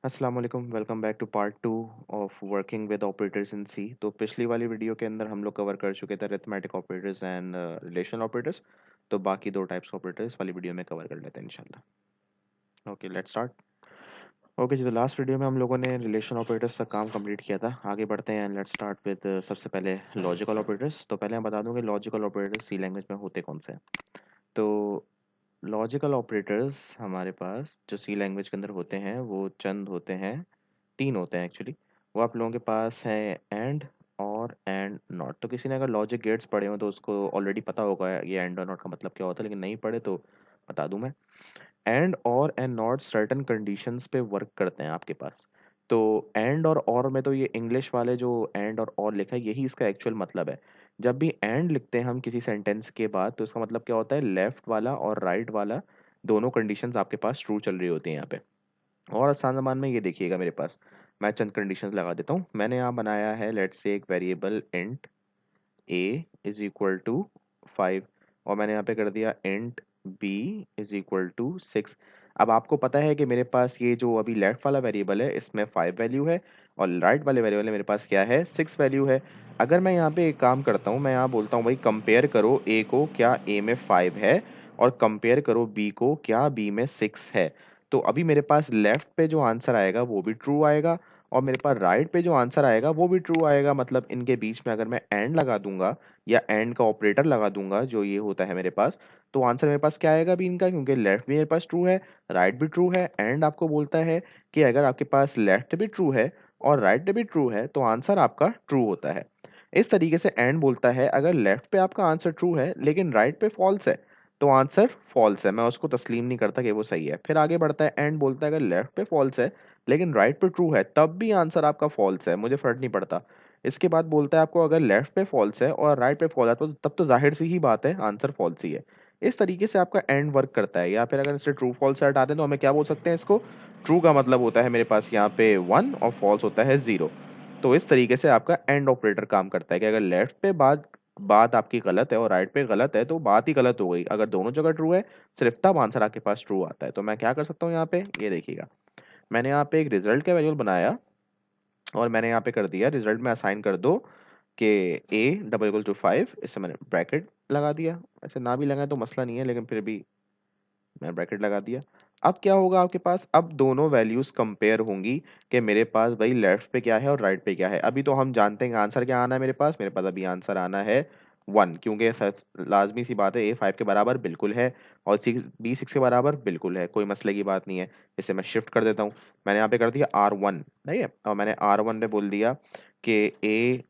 अस्सलाम वालेकुम welcome back to part 2 of working with operators in C. तो पिछली वाली वीडियो के अंदर हम लोग कवर कर चुके थे arithmetic operators and relational operators. तो बाकी दो टाइप्स ऑपरेटर्स वाली वीडियो में कवर कर लेते हैं इंशाल्लाह। Okay let's start. ओके जी, तो लास्ट वीडियो में हम लोगों ने रिलेशन ऑपरेटर्स का काम कंप्लीट किया था। आगे बढ़ते हैं एंड लेट्स स्टार्ट विद सबसे पहले लॉजिकल ऑपरेटर्स। तो पहले मैं बता दूं कि लॉजिकल ऑपरेटर्स सी लैंग्वेज में होते कौन से हैं। तो लॉजिकल ऑपरेटर्स हमारे पास जो सी लैंग्वेज के अंदर होते हैं वो चंद होते हैं, तीन होते हैं एक्चुअली। वो आप लोगों के पास है एंड और एंड नॉट। तो किसी ने अगर लॉजिक गेट्स पढ़े हो तो उसको ऑलरेडी पता होगा ये एंड और नॉट का मतलब क्या होता है, लेकिन नहीं पढ़े तो बता दूं मैं। एंड और एंड नॉट सर्टेन कंडीशंस पे वर्क करते हैं आपके पास। तो एंड और में तो ये इंग्लिश वाले जो एंड और लिखा है यही इसका एक्चुअल मतलब है। जब भी एंड लिखते हैं हम किसी सेंटेंस के बाद तो इसका मतलब क्या होता है, लेफ्ट वाला और राइट वाला दोनों कंडीशंस आपके पास ट्रू चल रही होती हैं यहाँ पे। और आसान ज़बान में ये देखिएगा, मेरे पास मैं चंद कंडीशंस लगा देता हूँ। मैंने यहाँ बनाया है लेट्स से एक variable int a is equal to 5 और मैंने यहाँ पे कर दिया int B is equal to 6। अब आपको पता है कि मेरे पास ये जो अभी लेफ्ट वाला वेरिएबल है इसमें 5 वैल्यू है और राइट वाले वेरिएबल में मेरे पास क्या है, 6 वैल्यू है। अगर मैं यहाँ पे एक काम करता हूँ, मैं यहाँ बोलता हूँ भाई कंपेयर करो ए को, क्या ए में 5 है, और कंपेयर करो बी को, क्या बी में 6 है। तो अभी मेरे पास लेफ्ट पे जो आंसर आएगा वो भी ट्रू आएगा और मेरे पास राइट पे जो आंसर आएगा वो भी ट्रू आएगा। मतलब इनके बीच में अगर मैं एंड लगा दूंगा या एंड का ऑपरेटर लगा दूंगा जो ये होता है मेरे पास, तो आंसर मेरे पास क्या आएगा भी इनका, क्योंकि लेफ्ट भी मेरे पास ट्रू है, राइट भी ट्रू है। एंड आपको बोलता है कि अगर आपके पास लेफ्ट भी ट्रू है और राइट भी ट्रू है तो आंसर आपका ट्रू होता है। इस तरीके से एंड बोलता है अगर लेफ्ट पे आपका आंसर ट्रू है लेकिन राइट पे फॉल्स है तो आंसर फॉल्स है, मैं उसको तस्लीम नहीं करता कि वो सही है। फिर आगे बढ़ता है, एंड बोलता है अगर लेफ्ट पे फॉल्स है लेकिन राइट पे ट्रू है तब भी आंसर आपका फॉल्स है, मुझे फर्क नहीं पड़ता। इसके बाद बोलता है आपको अगर लेफ्ट पे फॉल्स है और राइट पे फॉल्स है तो तब तो जाहिर सी ही बात है आंसर फॉल्स ही है। इस तरीके से आपका एंड वर्क करता है। या फिर अगर इससे ट्रू फॉल्स हटा दें तो हमें क्या बोल सकते हैं इसको, ट्रू का मतलब होता है मेरे पास यहाँ पे 1 और फॉल्स होता है 0। तो इस तरीके से आपका एंड ऑपरेटर काम करता है कि अगर लेफ्ट पे बात बात आपकी गलत है और राइट पे गलत है तो बात ही गलत हो गई। अगर दोनों जगह ट्रू है सिर्फ तब आंसर आपके पास ट्रू आता है। तो मैं क्या कर सकता हूँ यहाँ पे, ये देखिएगा, मैंने यहाँ पे एक रिजल्ट का वेरिएबल बनाया और मैंने यहाँ पे कर दिया रिजल्ट में असाइन कर दो कि ए डबल इक्वल टू 5। इससे मैंने ब्रैकेट लगा दिया, ऐसे ना भी लगाए तो मसला नहीं है लेकिन फिर भी मैंने ब्रैकेट लगा दिया। अब क्या होगा आपके पास, अब दोनों वैल्यूज कंपेयर होंगी कि मेरे पास भाई लेफ्ट पे क्या है और राइट पे क्या है। अभी तो हम जानते हैं आंसर क्या आना है, मेरे पास अभी आंसर आना है 1, क्योंकि लाजमी सी बात है ए 5 के बराबर बिल्कुल है और सिक्स बी 6 के बराबर बिल्कुल है, कोई मसले की बात नहीं है। इसे मैं शिफ्ट कर देता हूँ, मैंने यहाँ पे कर दिया R1, ठीक है, और मैंने R1 पे बोल दिया कि ए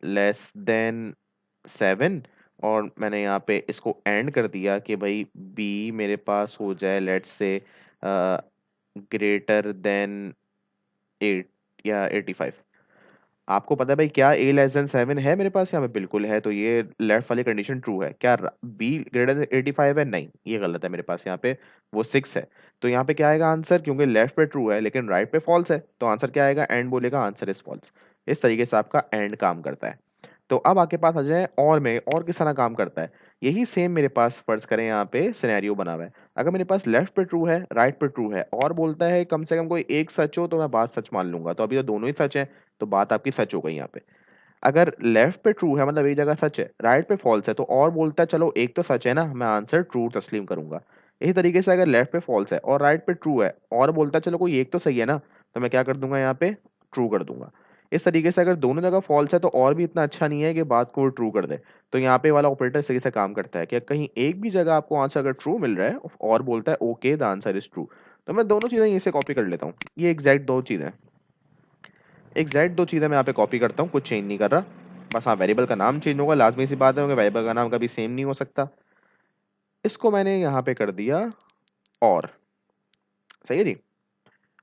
लेस देन 7 और मैंने यहाँ पे इसको एंड कर दिया कि भाई बी मेरे पास हो जाए लेट्स से ग्रेटर देन 8 या 85। आपको पता है भाई क्या ए लेस देन 7 है मेरे पास यहाँ पे, बिल्कुल है। तो ये लेफ्ट वाली कंडीशन ट्रू है। क्या बी ग्रेटर देन 85 है, नहीं ये गलत है मेरे पास यहाँ पे, वो 6 है। तो यहाँ पे क्या आएगा आंसर, क्योंकि लेफ्ट पे ट्रू है लेकिन राइट पे फॉल्स है तो आंसर क्या आएगा, एंड बोलेगा आंसर इज फॉल्स। इस तरीके से आपका एंड काम करता है। तो अब आपके पास आ जाए और में, और किस तरह काम करता है। यही सेम मेरे पास फर्ज करें यहाँ पे सिनेरियो बना हुआ है। अगर मेरे पास लेफ्ट पे ट्रू है राइट पे ट्रू है और बोलता है कम से कम कोई एक सच हो तो मैं बात सच मान लूंगा, तो अभी तो दोनों ही सच है तो बात आपकी सच हो गई यहाँ पे। अगर लेफ्ट पे ट्रू है मतलब एक जगह सच है, राइट पे फॉल्स है तो और बोलता है चलो एक तो सच है ना, मैं आंसर ट्रू तस्लीम करूंगा। इसी तरीके से अगर लेफ्ट पे फॉल्स है और राइट पे ट्रू है और बोलता है चलो कोई एक तो सही है ना, तो मैं क्या कर दूंगा यहाँ पे, ट्रू कर दूंगा। इस तरीके से अगर दोनों जगह फॉल्स है तो और भी इतना अच्छा नहीं है कि बात को ट्रू कर दे। तो यहाँ पे वाला ऑपरेटर सही से काम करता है कि कहीं एक भी जगह आपको आंसर अगर ट्रू मिल रहा है और बोलता है okay the answer is true, तो मैं दोनों चीजें यहीं से कॉपी कर लेता हूँ। ये एग्जैक्ट दो चीजें, एग्जैक्ट दो चीजें मैं यहाँ पे कॉपी करता हूँ, कुछ चेंज नहीं कर रहा। बस हाँ वेरिएबल का नाम चेंज होगा, लाजमी सी बात है क्योंकि वेरिएबल का नाम कभी सेम नहीं हो सकता। इसको मैंने यहाँ पे कर दिया और, सही है जी,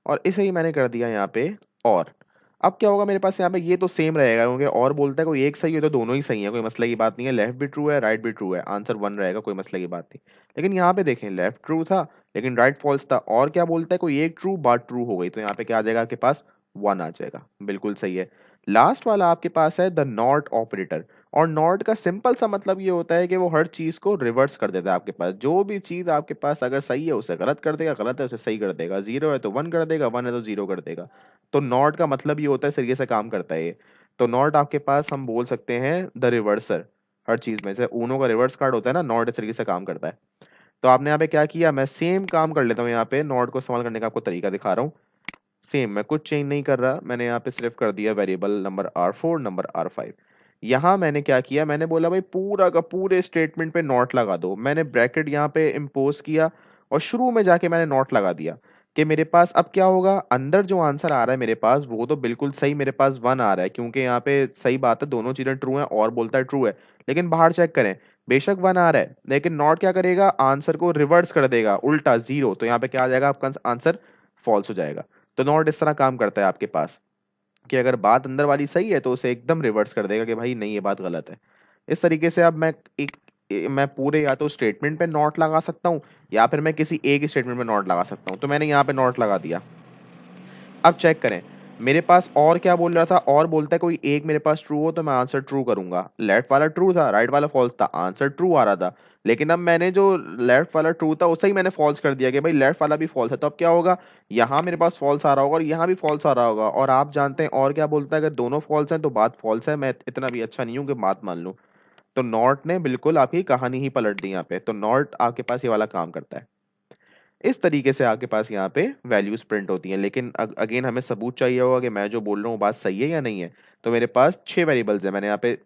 और इसे ही मैंने कर दिया यहाँ पे और। अब क्या होगा मेरे पास यहाँ पे, ये तो सेम रहेगा क्योंकि और बोलता है कोई एक सही है तो दोनों ही सही है, कोई मसले की बात नहीं है। लेफ्ट भी ट्रू है राइट भी ट्रू है, आंसर 1 रहेगा, कोई मसले की बात नहीं। लेकिन यहाँ पे देखें लेफ्ट ट्रू था लेकिन राइट फॉल्स था, और क्या बोलता है कोई एक ट्रू बात ट्रू हो गई, तो यहाँ पे क्या आ जाएगा आपके पास 1 आ जाएगा, बिल्कुल सही है। लास्ट वाला आपके पास है द नॉट ऑपरेटर। और नॉट का सिंपल सा मतलब ये होता है कि वो हर चीज को रिवर्स कर देता है आपके पास। जो भी चीज आपके पास अगर सही है उसे गलत कर देगा, गलत है उसे सही कर देगा, जीरो है तो वन कर देगा, वन है तो जीरो कर देगा। तो नॉट का मतलब ये होता है, इस तरीके से काम करता है ये। तो नॉट आपके पास हम बोल सकते हैं द रिवर्सर। हर चीज में, जैसे ऊनो का रिवर्स कार्ड होता है ना, नॉट इस तरीके से काम करता है। तो आपने यहाँ पे क्या किया, मैं सेम काम कर लेता हूँ, यहाँ पे नॉट को इस्तेमाल करने का आपको तरीका दिखा रहा हूँ। सेम, मैं कुछ चेंज नहीं कर रहा, मैंने यहाँ पे सिर्फ कर दिया variable number R4 number R5। यहाँ मैंने क्या किया, मैंने बोला भाई पूरा का पूरे स्टेटमेंट पे नॉट लगा दो। मैंने ब्रैकेट यहाँ पे इम्पोज किया और शुरू में जाके मैंने नॉट लगा दिया कि मेरे पास अब क्या होगा, अंदर जो आंसर आ रहा है मेरे पास वो तो बिल्कुल सही, मेरे पास वन आ रहा है, क्योंकि यहाँ पे सही बात है दोनों चीजें ट्रू हैं और बोलता है ट्रू है। लेकिन बाहर चेक करें, बेशक वन आ रहा है लेकिन नॉट क्या करेगा, आंसर को रिवर्स कर देगा उल्टा जीरो। तो यहाँ पे क्या आ जाएगा, आपका आंसर फॉल्स हो जाएगा। तो नॉट इस तरह काम करता है आपके पास कि अगर बात अंदर वाली सही है तो उसे एकदम रिवर्स कर देगा कि भाई नहीं ये बात गलत है। इस तरीके से अब मैं पूरे या तो स्टेटमेंट पे नॉट लगा सकता हूँ या फिर मैं किसी एक स्टेटमेंट में नॉट लगा सकता हूँ। तो मैंने यहाँ पे नॉट लगा दिया। अब चेक करें, मेरे पास और क्या बोल रहा था, और बोलता है कोई एक मेरे पास ट्रू हो तो मैं आंसर ट्रू करूंगा। लेफ्ट वाला ट्रू था, राइट वाला फॉल्स था, आंसर ट्रू आ रहा था। लेकिन अब मैंने जो लेफ्ट वाला ट्रू था उसे ही मैंने फॉल्स कर दिया कि भाई लेफ्ट वाला भी फॉल्स है। तो अब क्या होगा, यहाँ मेरे पास फॉल्स आ रहा होगा और यहाँ भी फॉल्स आ रहा होगा। और आप जानते हैं और क्या बोलता है, अगर दोनों फॉल्स हैं तो बात फॉल्स है। मैं इतना भी अच्छा नहीं हूं कि बात मान लूं। तो नॉट ने बिल्कुल आपकी कहानी ही पलट दी यहाँ पे। तो नॉट आपके पास ये वाला काम करता है। इस तरीके से आपके पास यहाँ पे वैल्यूज प्रिंट होती हैं। लेकिन अगेन हमें सबूत चाहिए होगा कि मैं जो बोल रहा हूँ वो बात सही है या नहीं है। तो मेरे पास 6 वेरिएबल्स है, मैंने यहाँ पे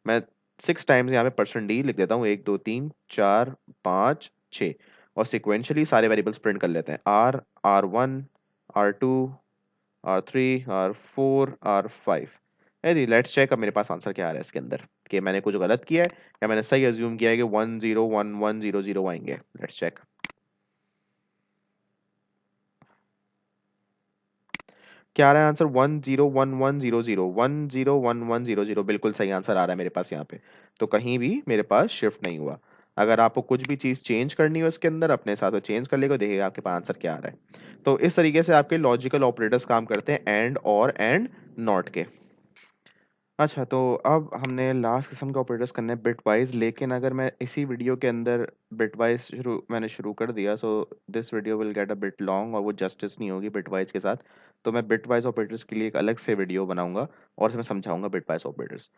मैं 6 टाइम्स यहाँ पे %d लिख देता हूँ, 1 2 3 4 5 6। और सिक्वेंशली सारे वेरिएबल्स प्रिंट कर लेते हैं, R1 R2 R3 R4 R5। यदि लेट्स चेक अब मेरे पास आंसर क्या आ रहा है इसके अंदर, कि मैंने कुछ गलत किया है या मैंने सही अज्यूम किया है कि 1 0 1 1 0 0 आएंगे। Let's check. क्या आ रहा है आंसर, 1 0 1 1 0 0 1 0 1 1 0 0, बिल्कुल सही आंसर आ रहा है मेरे पास यहाँ पे। तो कहीं भी मेरे पास शिफ्ट नहीं हुआ। अगर आपको कुछ भी चीज चेंज करनी हो इसके अंदर, अपने साथ चेंज कर लेगा, देखिएगा आपके पास आंसर क्या आ रहा है। तो इस तरीके से आपके लॉजिकल ऑपरेटर्स काम करते हैं, एंड और एंड नॉट के। अच्छा, तो अब हमने लास्ट किस्म के ऑपरेटर्स करने हैं बिट वाइज। लेकिन अगर मैं इसी वीडियो के अंदर बिट वाइज मैंने शुरू कर दिया, so this video will get a bit long और वो जस्टिस नहीं होगी बिट वाइज के साथ। तो मैं बिट वाइज ऑपरेटर्स के लिए एक अलग से वीडियो बनाऊंगा और उसमें समझाऊंगा बिट वाइज ऑपरेटर्स।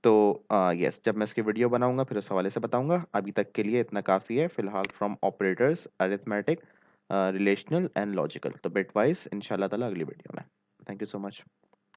तो यस, जब मैं इसकी वीडियो बनाऊंगा फिर उस हवाले से बताऊंगा। अभी तक के लिए इतना काफ़ी है फिलहाल, from operators, arithmetic, relational and logical. तो बिट वाइज इंशाल्लाह ताला अगली वीडियो में। Thank you so much.